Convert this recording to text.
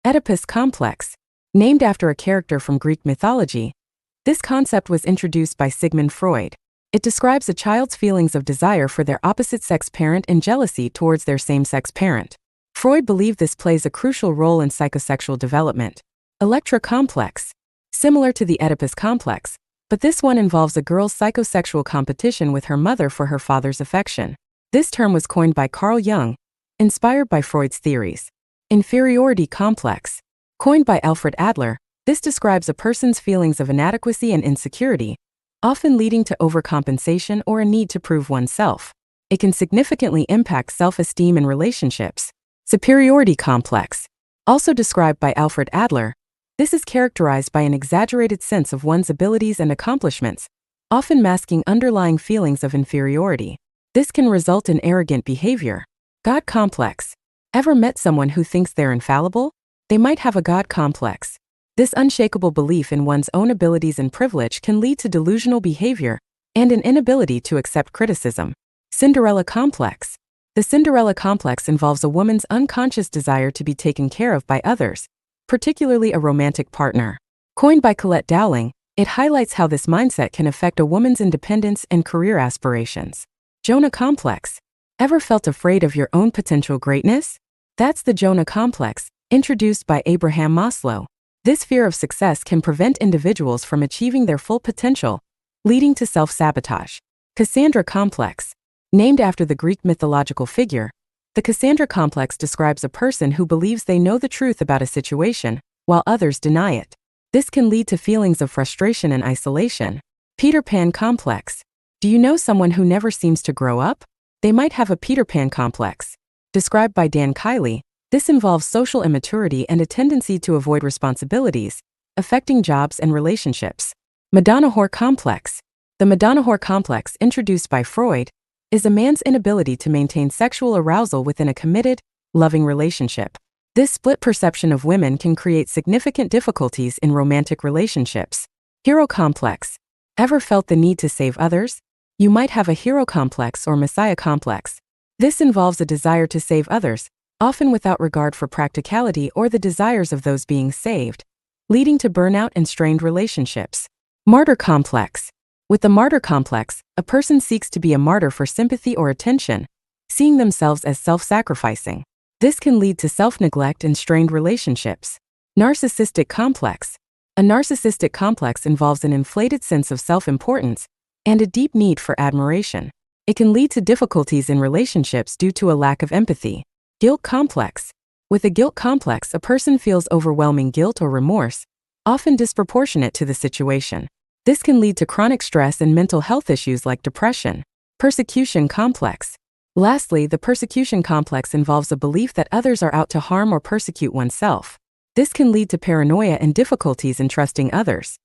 Oedipus complex. Named after a character from Greek mythology, this concept was introduced by Sigmund Freud. It describes a child's feelings of desire for their opposite-sex parent and jealousy towards their same-sex parent. Freud believed this plays a crucial role in psychosexual development. Electra complex. Similar to the Oedipus complex, but this one involves a girl's psychosexual competition with her mother for her father's affection. This term was coined by Carl Jung, inspired by Freud's theories. Inferiority complex. Coined by Alfred Adler, this describes a person's feelings of inadequacy and insecurity, often leading to overcompensation or a need to prove oneself. It can significantly impact self-esteem in relationships. Superiority complex. Also described by Alfred Adler, this is characterized by an exaggerated sense of one's abilities and accomplishments, often masking underlying feelings of inferiority. This can result in arrogant behavior. God complex. Ever met someone who thinks they're infallible? They might have a God complex. This unshakable belief in one's own abilities and privilege can lead to delusional behavior and an inability to accept criticism. Cinderella complex. The Cinderella complex involves a woman's unconscious desire to be taken care of by others, particularly a romantic partner. Coined by Colette Dowling, it highlights how this mindset can affect a woman's independence and career aspirations. Jonah complex. Ever felt afraid of your own potential greatness? That's the Jonah complex, introduced by Abraham Maslow. This fear of success can prevent individuals from achieving their full potential, leading to self-sabotage. Cassandra complex. Named after the Greek mythological figure, the Cassandra complex describes a person who believes they know the truth about a situation, while others deny it. This can lead to feelings of frustration and isolation. Peter Pan complex. Do you know someone who never seems to grow up? They might have a Peter Pan complex. Described by Dan Kiley, this involves social immaturity and a tendency to avoid responsibilities, affecting jobs and relationships. Madonna whore complex. The Madonna whore complex, introduced by Freud, is a man's inability to maintain sexual arousal within a committed, loving relationship. This split perception of women can create significant difficulties in romantic relationships. Hero complex. Ever felt the need to save others? You might have a hero complex or messiah complex. This involves a desire to save others, often without regard for practicality or the desires of those being saved, leading to burnout and strained relationships. Martyr complex. With the martyr complex, a person seeks to be a martyr for sympathy or attention, seeing themselves as self-sacrificing. This can lead to self-neglect and strained relationships. Narcissistic complex. A narcissistic complex involves an inflated sense of self-importance and a deep need for admiration. It can lead to difficulties in relationships due to a lack of empathy. Guilt complex. With a guilt complex, a person feels overwhelming guilt or remorse, often disproportionate to the situation. This can lead to chronic stress and mental health issues like depression. Persecution complex. Lastly, the persecution complex involves a belief that others are out to harm or persecute oneself. This can lead to paranoia and difficulties in trusting others.